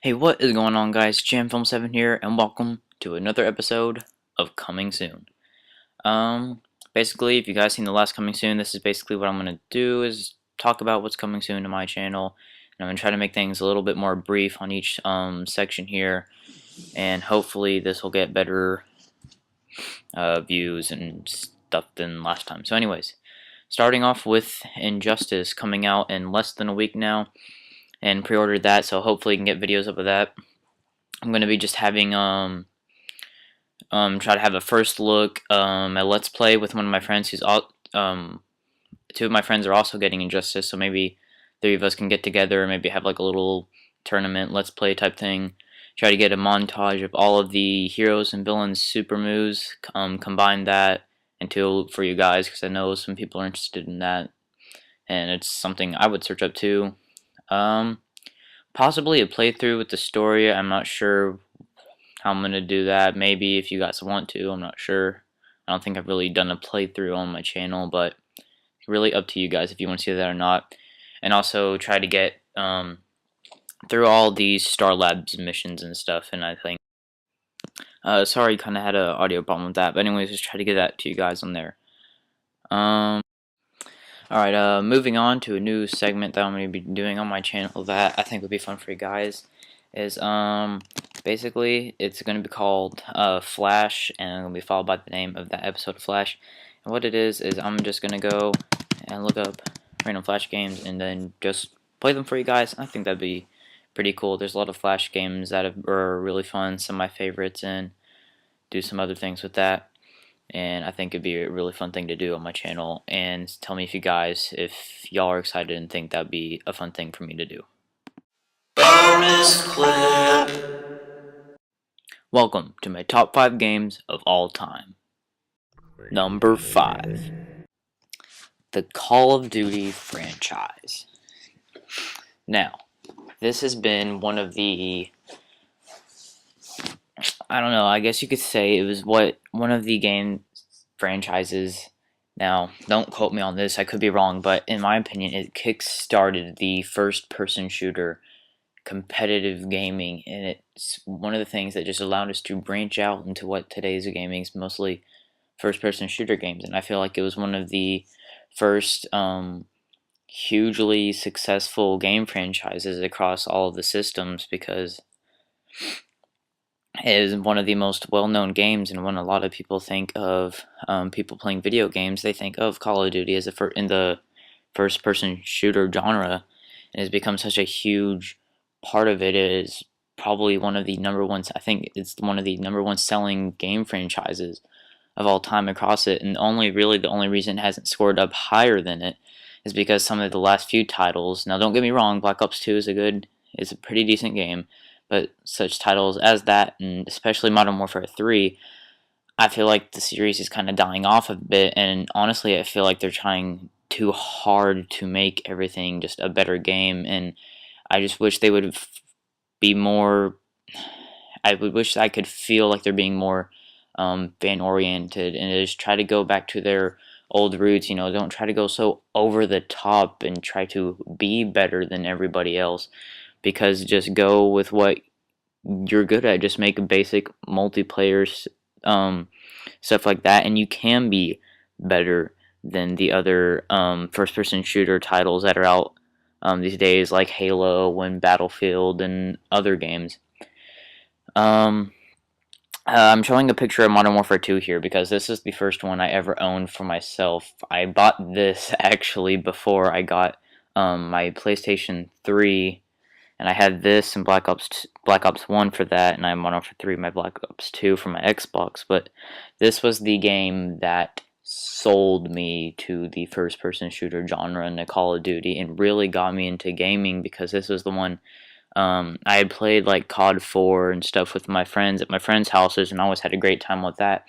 Hey, what is going on, guys? JamFilm7 here, and welcome to another episode of Coming Soon. Basically, if you guys seen the last Coming Soon, this is basically what I'm gonna do is talk about what's coming soon to my channel, and I'm gonna try to make things a little bit more brief on each section here, and hopefully this will get better views and stuff than last time. So, anyways, starting off with Injustice coming out in less than a week now, and pre-ordered that, so hopefully you can get videos up of that. I'm gonna be just having try to have a first look at Let's Play with one of my friends who's two of my friends are also getting Injustice, so maybe three of us can get together and maybe have like a little tournament Let's Play type thing. Try to get a montage of all of the heroes and villains super moves, combine that into for you guys, because I know some people are interested in that, and it's something I would search up too. Possibly a playthrough with the story. I'm not sure how I'm gonna do that. Maybe if you guys want to, I'm not sure. I don't think I've really done a playthrough on my channel, but really up to you guys if you want to see that or not. And also try to get through all these Star Labs missions and stuff. And I think sorry, kind of had an audio problem with that, but anyways, just try to get that to you guys on there. Alright, moving on to a new segment that I'm going to be doing on my channel that I think would be fun for you guys is, basically, it's going to be called, Flash, and it's going to be followed by the name of that episode of Flash. And what it is I'm just going to go and look up random Flash games and then just play them for you guys. I think that'd be pretty cool. There's a lot of Flash games that are really fun, some of my favorites, and do some other things with that. And I think it'd be a really fun thing to do on my channel. And tell me if you guys, if y'all are excited and think that'd be a fun thing for me to do. Bonus clip. Welcome to my top 5 games of all time. Number 5. The Call of Duty franchise. Now, this has been one of the, I don't know, I guess you could say it was one of the game franchises. Now, don't quote me on this, I could be wrong, but in my opinion, it kick-started the first-person shooter competitive gaming, and it's one of the things that just allowed us to branch out into what today's gaming is, mostly first-person shooter games, and I feel like it was one of the first hugely successful game franchises across all of the systems, because it is one of the most well-known games, and when a lot of people think of people playing video games, they think of Call of Duty as in the first-person shooter genre, and has become such a huge part of it. It is probably one of the number one, I think it's one of the number one selling game franchises of all time across it, and the only reason it hasn't scored up higher than it is because some of the last few titles, now don't get me wrong, Black Ops 2 is a pretty decent game, but such titles as that, and especially Modern Warfare 3, I feel like the series is kind of dying off a bit, and honestly I feel like they're trying too hard to make everything just a better game, and I just wish they would be more, I would wish I could feel like they're being more fan oriented, and just try to go back to their old roots. You know, don't try to go so over the top and try to be better than everybody else, because just go with what you're good at. Just make a basic multiplayer stuff like that, and you can be better than the other first-person shooter titles that are out these days, like Halo and Battlefield and other games. I'm showing a picture of Modern Warfare 2 here because this is the first one I ever owned for myself. I bought this actually before I got my PlayStation 3, and I had this and Black Ops 1 for that, and I had Modern Warfare 3, my Black Ops 2 for my Xbox. But this was the game that sold me to the first-person shooter genre in the Call of Duty and really got me into gaming, because this was the one I had played like COD 4 and stuff with my friends at my friends' houses, and I always had a great time with that.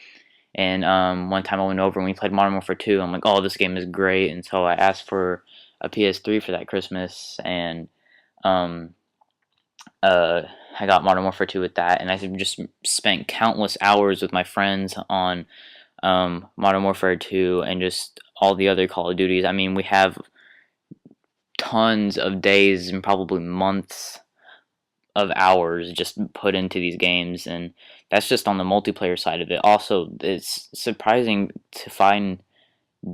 And one time I went over and we played Modern Warfare 2. I'm like, oh, this game is great, and so I asked for a PS3 for that Christmas, and I got Modern Warfare 2 with that, and I just spent countless hours with my friends on Modern Warfare 2 and just all the other Call of Duties. I mean, we have tons of days and probably months of hours just put into these games, and that's just on the multiplayer side of it. Also, it's surprising to find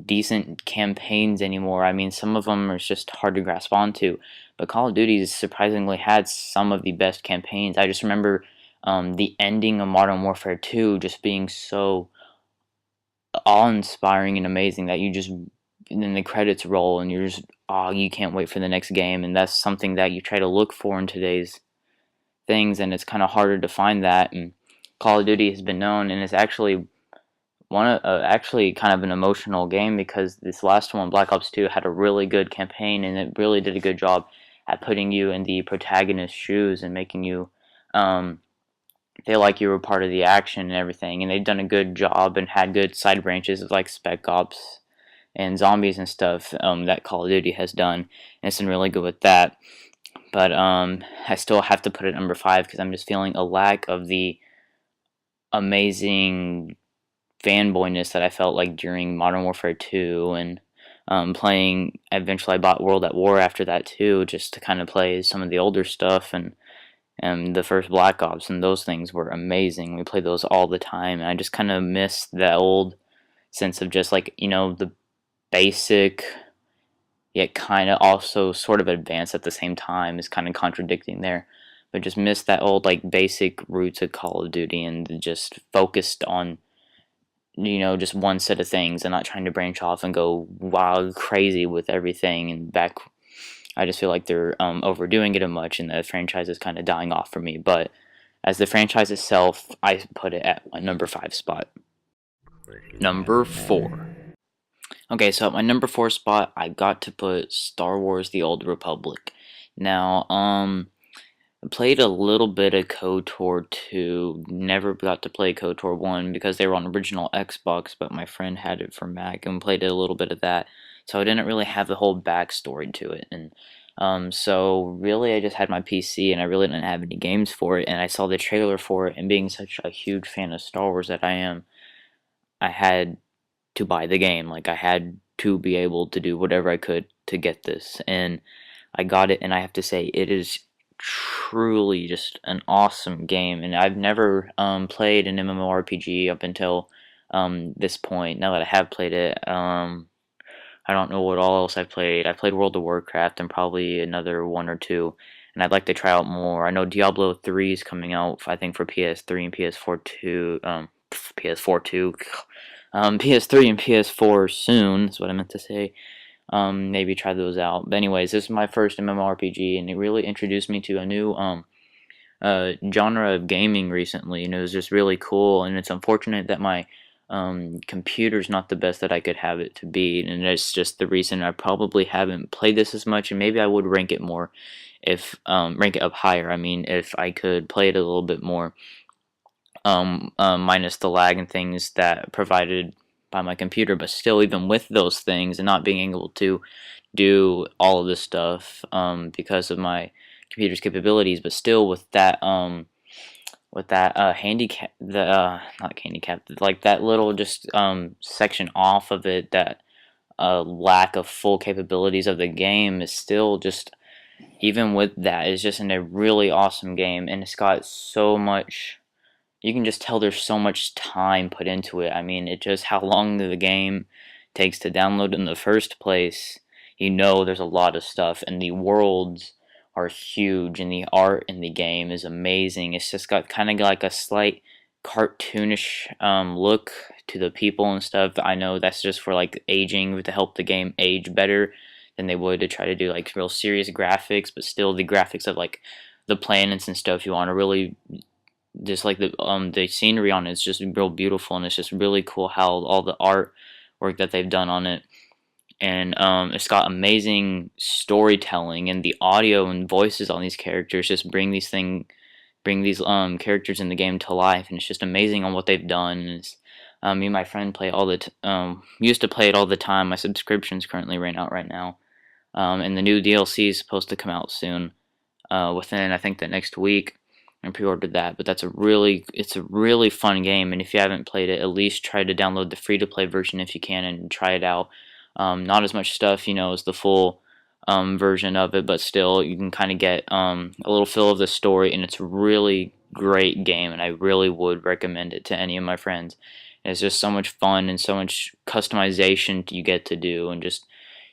decent campaigns anymore. I mean, some of them are just hard to grasp onto, but Call of Duty has surprisingly had some of the best campaigns. I just remember the ending of Modern Warfare 2 just being so awe-inspiring and amazing that you just, and then the credits roll and you're just, oh, you can't wait for the next game. And that's something that you try to look for in today's things, and it's kind of harder to find that. And Call of Duty has been known, and it's actually actually kind of an emotional game, because this last one, Black Ops 2, had a really good campaign, and it really did a good job at putting you in the protagonist's shoes and making you feel like you were part of the action and everything. And they've done a good job and had good side branches of like Spec Ops and zombies and stuff that Call of Duty has done, and it's been really good with that. But I still have to put it at number 5 because I'm just feeling a lack of the amazing fanboyness that I felt like during Modern Warfare 2, and playing. Eventually, I bought World at War after that too, just to kind of play some of the older stuff, and the first Black Ops, and those things were amazing. We played those all the time, and I just kind of miss that old sense of just like, the basic, yet kind of also sort of advanced at the same time, is kind of contradicting there. But just miss that old like basic roots of Call of Duty, and just focused on just one set of things and not trying to branch off and go wild crazy with everything. And back, I just feel like they're overdoing it a much, and the franchise is kind of dying off for me. But as the franchise itself, I put it at my number 5 spot. Number 4. Okay, so at my number 4 spot, I got to put Star Wars: The Old Republic. Now, I played a little bit of KOTOR 2, never got to play KOTOR 1 because they were on original Xbox, but my friend had it for Mac and played a little bit of that, so I didn't really have the whole backstory to it. And so really I just had my PC, and I really didn't have any games for it, and I saw the trailer for it, and being such a huge fan of Star Wars that I am, I had to buy the game. Like, I had to be able to do whatever I could to get this, and I got it, and I have to say it is truly just an awesome game. And I've never played an MMORPG up until this point. Now that I have played it, I don't know what all else I've played. I played World of Warcraft and probably another one or two, and I'd like to try out more. I know Diablo 3 is coming out, I think, for PS3 and PS4 too. PS4 too. PS3 and PS4 soon is what I meant to say. Maybe try those out. But anyways, this is my first MMORPG, and it really introduced me to a new genre of gaming recently, and it was just really cool. And it's unfortunate that my computer's not the best that I could have it to be, and that's just the reason I probably haven't played this as much. And maybe I would rank it more if rank it up higher. I mean, if I could play it a little bit more, minus the lag and things that provided by my computer. But still, even with those things and not being able to do all of this stuff because of my computer's capabilities, but still with that handicap, the not handicap, like that little just section off of it, that lack of full capabilities of the game, is still just, even with that, is just in a really awesome game. And it's got so much, you can just tell there's so much time put into it. I mean, it just, how long the game takes to download in the first place, there's a lot of stuff, and the worlds are huge, and the art in the game is amazing. It's just got kind of like a slight cartoonish look to the people and stuff. I know that's just for like aging, to help the game age better than they would to try to do like real serious graphics, but still the graphics of like the planets and stuff, you want to really just like the scenery on it is just real beautiful, and it's just really cool how all the artwork that they've done on it. And it's got amazing storytelling, and the audio and voices on these characters just bring these characters in the game to life, and it's just amazing on what they've done. And it's, me and my friend play used to play it all the time. My subscription's currently ran out right now, and the new DLC is supposed to come out soon, within I think the next week. And pre-ordered that, but it's a really fun game, and if you haven't played it, at least try to download the free-to-play version if you can and try it out. Not as much stuff, as the full version of it, but still you can kind of get a little feel of the story, and it's a really great game, and I really would recommend it to any of my friends. And it's just so much fun and so much customization you get to do, and just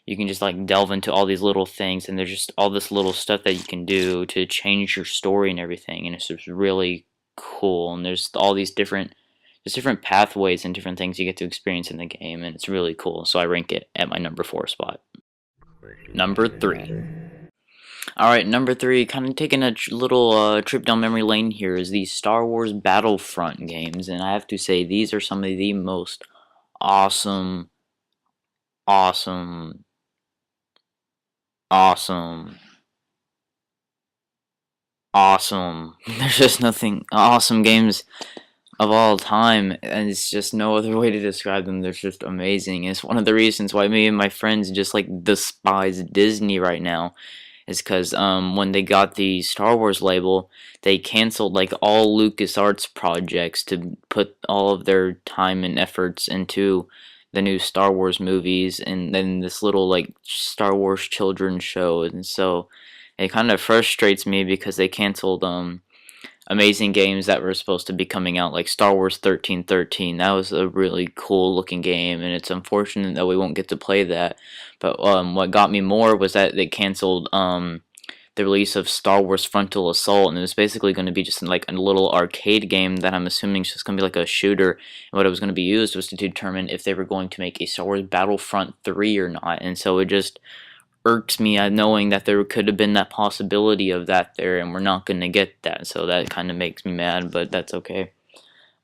you can just like delve into all these little things, and there's just all this little stuff that you can do to change your story and everything, and it's just really cool. And there's all these different pathways and different things you get to experience in the game, and it's really cool. So I rank it at my number 4 spot. Number 3. Alright, number 3, kind of taking a little trip down memory lane here, is the Star Wars Battlefront games, and I have to say these are some of the most awesome, awesome, awesome, awesome. There's just nothing awesome games of all time, and it's just no other way to describe them. They're just amazing. It's one of the reasons why me and my friends just like despise Disney right now, is because when they got the Star Wars label, they canceled like all LucasArts projects to put all of their time and efforts into the new Star Wars movies, and then this little like Star Wars children's show. And so it kind of frustrates me because they canceled amazing games that were supposed to be coming out, like Star Wars 1313. That was a really cool looking game, and it's unfortunate that we won't get to play that. But what got me more was that they canceled the release of Star Wars Frontal Assault, and it was basically going to be just like a little arcade game that I'm assuming is just going to be like a shooter. And what it was going to be used was to determine if they were going to make a Star Wars Battlefront 3 or not. And so it just irks me knowing that there could have been that possibility of that there, and we're not going to get that. So that kind of makes me mad, but that's okay.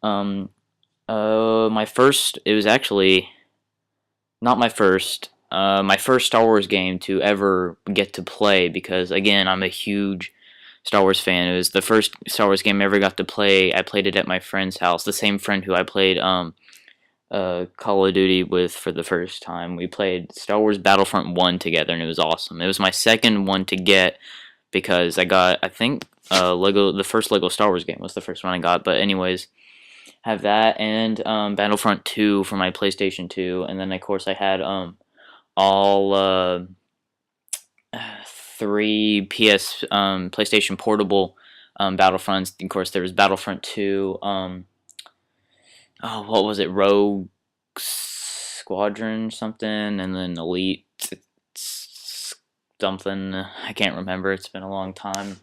My first, it was actually not my first. My first Star Wars game to ever get to play, because again, I'm a huge Star Wars fan. It was the first Star Wars game I ever got to play. I played it at my friend's house, the same friend who I played Call of Duty with for the first time. We played Star Wars Battlefront 1 together, and it was awesome. It was my second one to get, because I got, I think, the first Lego Star Wars game was the first one I got. But anyways, have that, and Battlefront 2 for my PlayStation 2, and then of course I had all 3 PlayStation Portable Battlefronts. Of course, there was Battlefront 2. What was it? Rogue Squadron something, and then Elite something. I can't remember. It's been a long time.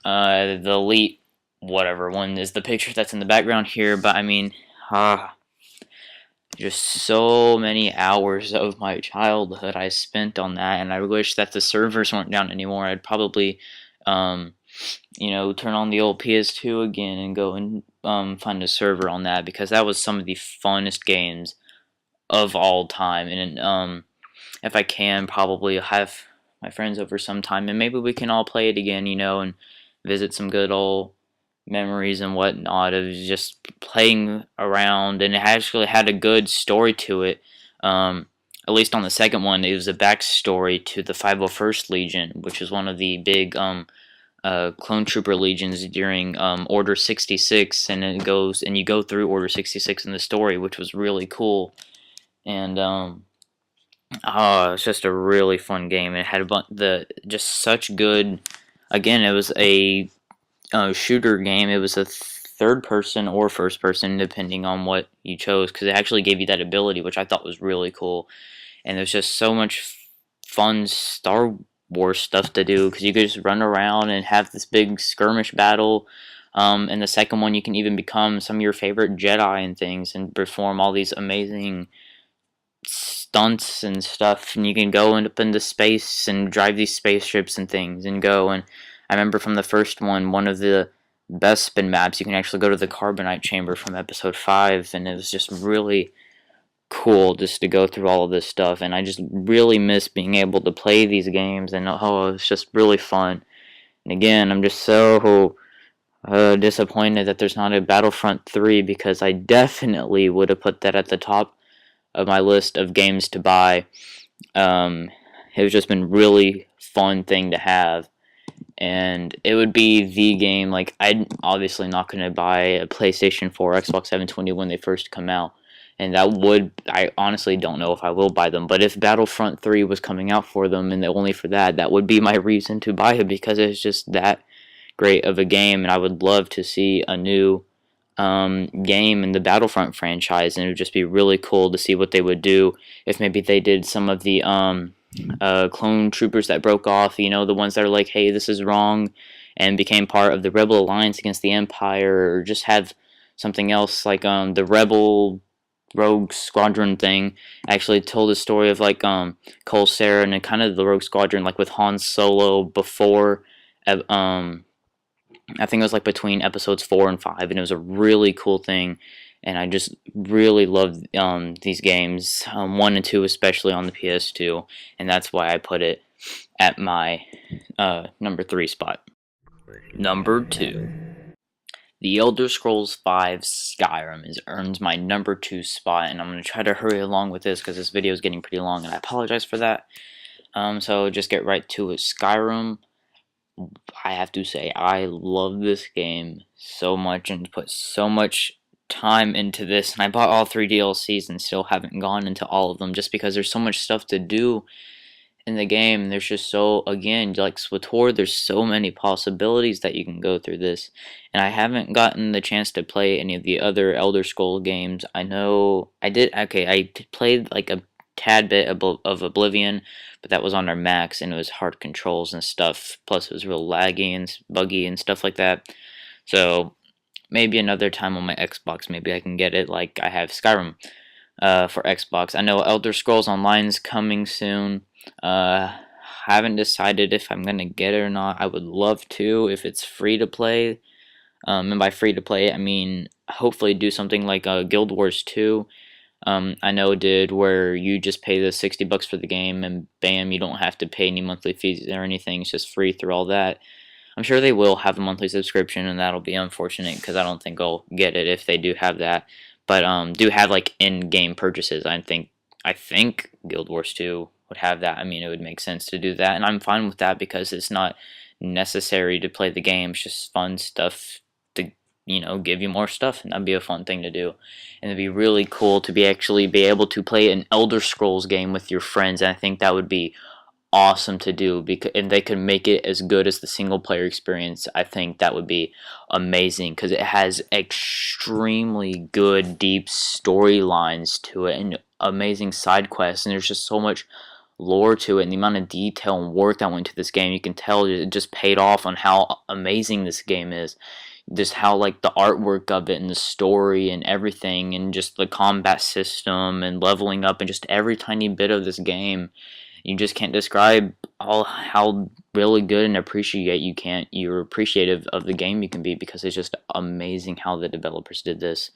The Elite whatever one is the picture that's in the background here. But I mean, just so many hours of my childhood I spent on that, and I wish that the servers weren't down anymore. I'd probably, turn on the old PS2 again and go and find a server on that, because that was some of the funnest games of all time. And if I can, probably have my friends over sometime, and maybe we can all play it again, and visit some good old memories and whatnot of just playing around. And it actually had a good story to it. At least on the second one, it was a backstory to the 501st Legion, which is one of the big clone trooper legions during Order 66, and you go through Order 66 in the story, which was really cool. And it's just a really fun game. It had just such good. Again, it was a shooter game. It was a third person or first person, depending on what you chose, because it actually gave you that ability, which I thought was really cool. And there's just so much fun Star Wars stuff to do, because you could just run around and have this big skirmish battle. In the second one, you can even become some of your favorite Jedi and things, and perform all these amazing stunts and stuff. And you can go up into space and drive these spaceships and things and go. And I remember from the first one of the best spin maps, you can actually go to the Carbonite Chamber from Episode 5, and it was just really cool just to go through all of this stuff. And I just really miss being able to play these games, and it's just really fun. And again, I'm just so disappointed that there's not a Battlefront 3, because I definitely would have put that at the top of my list of games to buy. It's just been really fun thing to have. And it would be the game, like, I'm obviously not going to buy a PlayStation 4 or Xbox 720 when they first come out. and that would, I honestly don't know if I will buy them, but if Battlefront 3 was coming out for them and only for that, that would be my reason to buy it, because it's just that great of a game, and I would love to see a new game in the Battlefront franchise, and it would just be really cool to see what they would do if maybe they did some of the clone troopers that broke off, you know, the ones that are like, hey, this is wrong, and became part of the Rebel Alliance against the Empire, or just have something else like the Rebel Rogue Squadron thing actually told a story of like Cole Sarah and kind of the Rogue Squadron, like with Han Solo before I think it was like between episodes 4 and 5, and it was a really cool thing. And I just really love these games, 1 and 2 especially on the PS2, and that's why I put it at my number 3 spot. Number 2. The Elder Scrolls V Skyrim earns my number 2 spot, and I'm going to try to hurry along with this because this video is getting pretty long, and I apologize for that. So just get right to it. Skyrim, I have to say, I love this game so much and put so much time into this, and I bought all 3 DLCs and still haven't gone into all of them just because there's so much stuff to do in the game. There's just so, again, like SWTOR, there's so many possibilities that you can go through this, and I haven't gotten the chance to play any of the other Elder Scrolls games. I know I did, okay, I played like a tad bit of Oblivion, but that was on our Max, and it was hard controls and stuff, plus it was real laggy and buggy and stuff like that. So maybe another time on my Xbox, maybe I can get it like I have Skyrim for Xbox. I know Elder Scrolls Online is coming soon. Haven't decided if I'm gonna get it or not. I would love to if it's free to play. And by free to play, I mean hopefully do something like Guild Wars 2. I know did where you just pay the $60 for the game and bam, you don't have to pay any monthly fees or anything. It's just free through all that. I'm sure they will have a monthly subscription, and that'll be unfortunate because I don't think I'll get it if they do have that. But do have like in-game purchases. I think Guild Wars 2 would have that. I mean, it would make sense to do that, and I'm fine with that because it's not necessary to play the game. It's just fun stuff to, you know, give you more stuff, and that'd be a fun thing to do. And it'd be really cool to be able to play an Elder Scrolls game with your friends, and I think that would be awesome to do, because and they could make it as good as the single player experience. I think that would be amazing because it has extremely good deep storylines to it and amazing side quests, and there's just so much lore to it, and the amount of detail and work that went into this game, you can tell it just paid off on how amazing this game is. Just how like the artwork of it and the story and everything, and just the combat system and leveling up and just every tiny bit of this game, you just can't describe how really good and you're appreciative of the game you can be, because it's just amazing how the developers did this.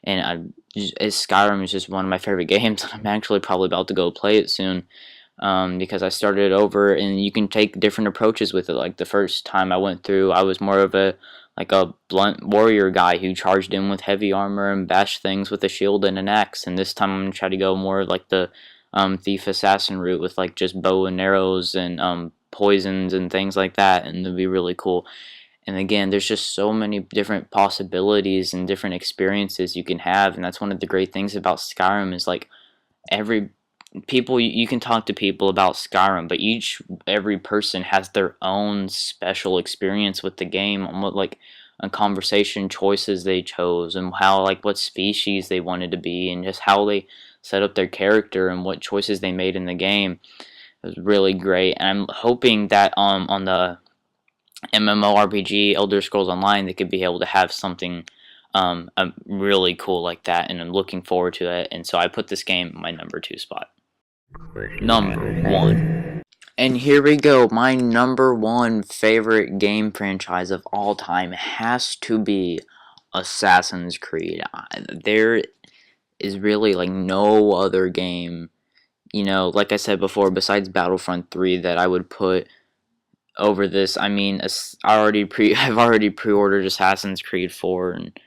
And Skyrim is just one of my favorite games. I'm actually probably about to go play it soon, because I started it over, and you can take different approaches with it. Like the first time I went through, I was more of a blunt warrior guy who charged in with heavy armor and bashed things with a shield and an axe. And this time I'm gonna try to go more like the thief assassin route with like just bow and arrows and poisons and things like that, and it'll be really cool. And again, there's just so many different possibilities and different experiences you can have, and that's one of the great things about Skyrim is like you can talk to people about Skyrim, but every person has their own special experience with the game, on what like conversation choices they chose, and how like what species they wanted to be, and just how they set up their character and what choices they made in the game. It was really great, and I'm hoping that on the MMORPG Elder Scrolls Online they could be able to have something really cool like that, and I'm looking forward to it. And so I put this game in my number 2 spot. Number 1. And here we go. My number 1 favorite game franchise of all time has to be Assassin's Creed. There is really like no other game, you know, like I said before, besides Battlefront 3 that I would put over this. I mean, I've already pre-ordered Assassin's Creed 4, and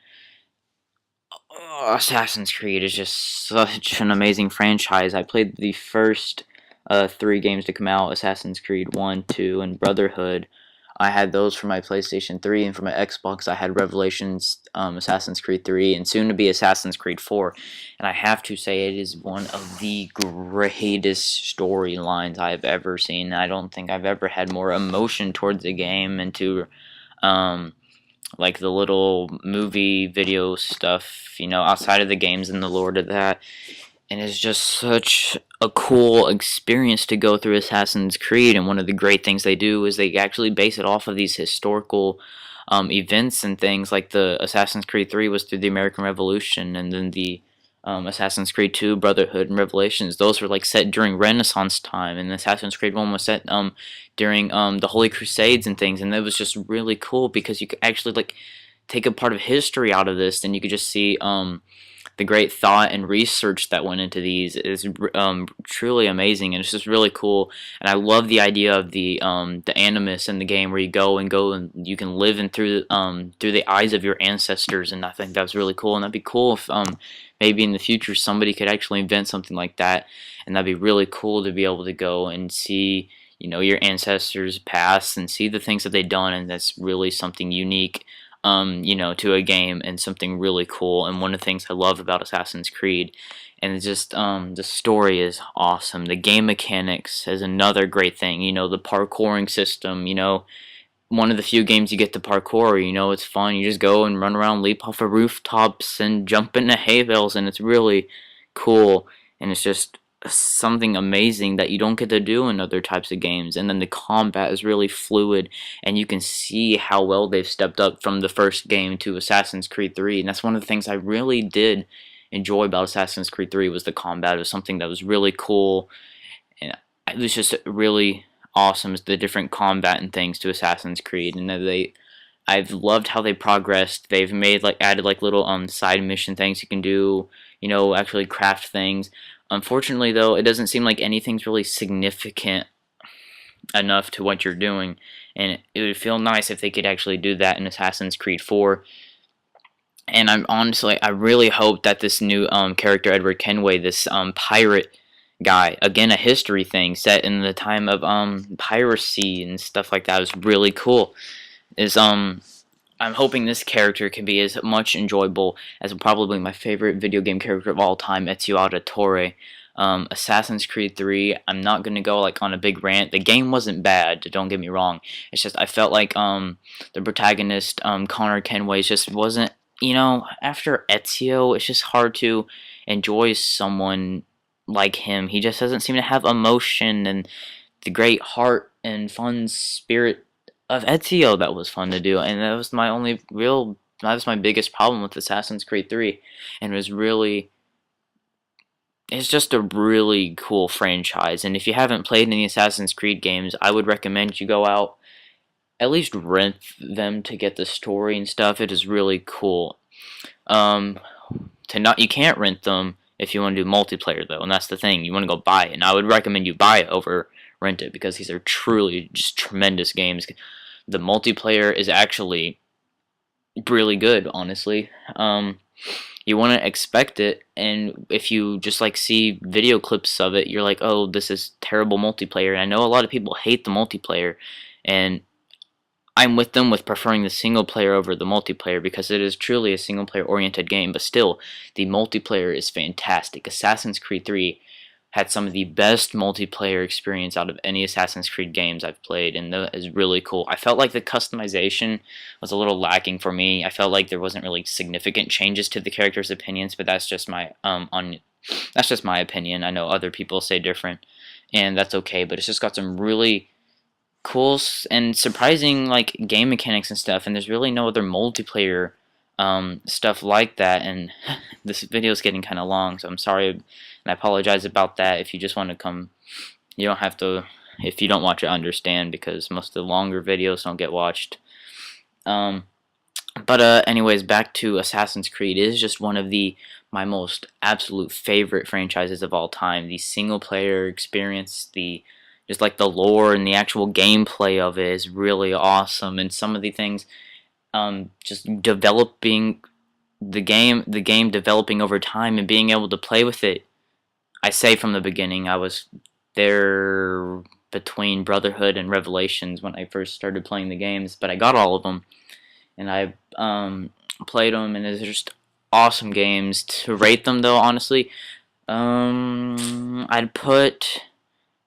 Assassin's Creed is just such an amazing franchise. I played the first 3 games to come out, Assassin's Creed 1, 2, and Brotherhood. I had those for my PlayStation 3, and for my Xbox I had Revelations, Assassin's Creed 3, and soon to be Assassin's Creed 4. And I have to say it is one of the greatest storylines I've ever seen. I don't think I've ever had more emotion towards the game, and to um, like the little movie video stuff, outside of the games and the lore to that. And it's just such a cool experience to go through Assassin's Creed. And one of the great things they do is they actually base it off of these historical events and things. Like the Assassin's Creed 3 was through the American Revolution, and then the Assassin's Creed 2, Brotherhood, and Revelations. Those were like set during Renaissance time, and Assassin's Creed 1 was set during the Holy Crusades and things. And it was just really cool because you could actually like take a part of history out of this, and you could just see the great thought and research that went into these is truly amazing, and it's just really cool. And I love the idea of the animus in the game, where you go and you can live in through the eyes of your ancestors, and I think that was really cool. And that'd be cool if maybe in the future somebody could actually invent something like that, and that'd be really cool to be able to go and see your ancestors past and see the things that they've done, and that's really something unique to a game, and something really cool. And one of the things I love about Assassin's Creed, and it's just the story is awesome. The game mechanics is another great thing. The parkouring system. One of the few games you get to parkour. It's fun. You just go and run around, leap off of rooftops, and jump into hay bales, and it's really cool. And it's just something amazing that you don't get to do in other types of games. And then the combat is really fluid, and you can see how well they've stepped up from the first game to Assassin's Creed 3. And that's one of the things I really did enjoy about Assassin's Creed 3 was the combat. It was something that was really cool, and it was just really awesome, the different combat and things to Assassin's Creed. And I've loved how they progressed. They've added little side mission things you can do, actually craft things. Unfortunately, though, it doesn't seem like anything's really significant enough to what you're doing, and it would feel nice if they could actually do that in Assassin's Creed 4. And I really hope that this new character, Edward Kenway, this pirate guy, again a history thing set in the time of piracy and stuff like that, was really cool. I'm hoping this character can be as much enjoyable as probably my favorite video game character of all time, Ezio Auditore. Assassin's Creed 3, I'm not going to go on a big rant. The game wasn't bad, don't get me wrong. It's just I felt like the protagonist, Connor Kenway, just wasn't, after Ezio, it's just hard to enjoy someone like him. He just doesn't seem to have emotion and the great heart and fun spirit of Ezio that was fun to do. And that was my biggest problem with Assassin's Creed 3. And it's just a really cool franchise. And if you haven't played any Assassin's Creed games, I would recommend you go out, at least rent them to get the story and stuff. It is really cool. You can't rent them if you want to do multiplayer, though, and that's the thing. You want to go buy it, and I would recommend you buy it over rent it, because these are truly just tremendous games. The multiplayer is actually really good, honestly. You want to expect it, and if you just see video clips of it, you're like, oh, this is terrible multiplayer. And I know a lot of people hate the multiplayer, and I'm with them with preferring the single player over the multiplayer, because it is truly a single player oriented game. But still, the multiplayer is fantastic. Assassin's Creed 3 had some of the best multiplayer experience out of any Assassin's Creed games I've played, and that is really cool. I felt like the customization was a little lacking for me. I felt like there wasn't really significant changes to the characters' opinions, but that's just my that's just my opinion. I know other people say different, and that's okay. But it's just got some really cool and surprising game mechanics and stuff, and there's really no other multiplayer stuff like that. And this video is getting kind of long, so I'm sorry, and I apologize about that. If you just want to come, you don't have to. If you don't watch it, understand, because most of the longer videos don't get watched. But anyways, back to Assassin's Creed. It is just one of my most absolute favorite franchises of all time. The single player experience, just the lore and the actual gameplay of it is really awesome, and some of the things just developing the game developing over time and being able to play with it. I say from the beginning, I was there between Brotherhood and Revelations when I first started playing the games, but I got all of them, and I played them, and it's just awesome games. To rate them though, honestly, I'd put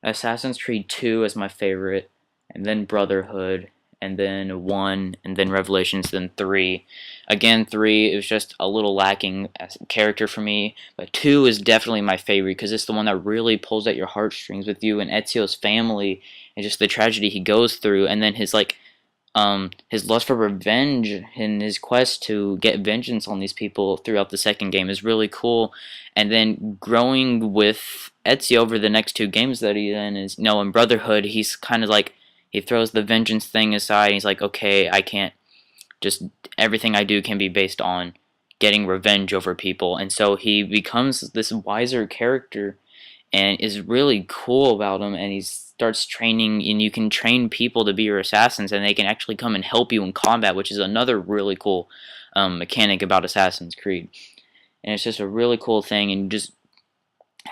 Assassin's Creed 2 as my favorite, and then Brotherhood, and then 1, and then Revelations, then 3. Again, 3 is just a little lacking as a character for me, but 2 is definitely my favorite because it's the one that really pulls at your heartstrings with you and Ezio's family and just the tragedy he goes through, and then his lust for revenge and his quest to get vengeance on these people throughout the second game is really cool. And then growing with Ezio over the next 2 games that he then is, no, in Brotherhood, he's kind of like, he throws the vengeance thing aside. And he's like, okay, I can't just, everything I do can be based on getting revenge over people. And so he becomes this wiser character and is really cool about him, and he starts training, and you can train people to be your assassins, and they can actually come and help you in combat, which is another really cool mechanic about Assassin's Creed. And it's just a really cool thing, and just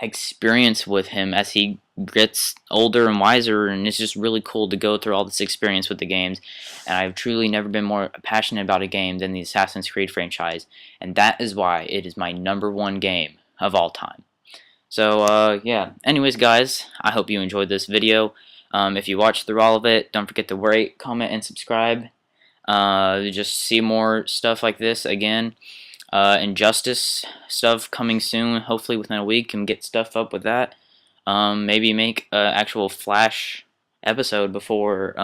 experience with him as he gets older and wiser, and it's just really cool to go through all this experience with the games. And I've truly never been more passionate about a game than the Assassin's Creed franchise, and that is why it is my #1 game of all time. So, yeah. Anyways, guys, I hope you enjoyed this video. If you watched through all of it, don't forget to rate, comment, and subscribe. Just see more stuff like this again. Injustice stuff coming soon, hopefully within a week, and get stuff up with that. Maybe make an actual Flash episode before,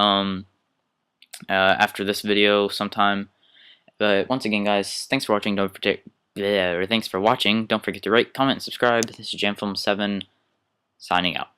after this video sometime. But once again, guys, thanks for watching. Don't forget. Thanks for watching. Don't forget to rate, comment, and subscribe. This is JamFilm7 signing out.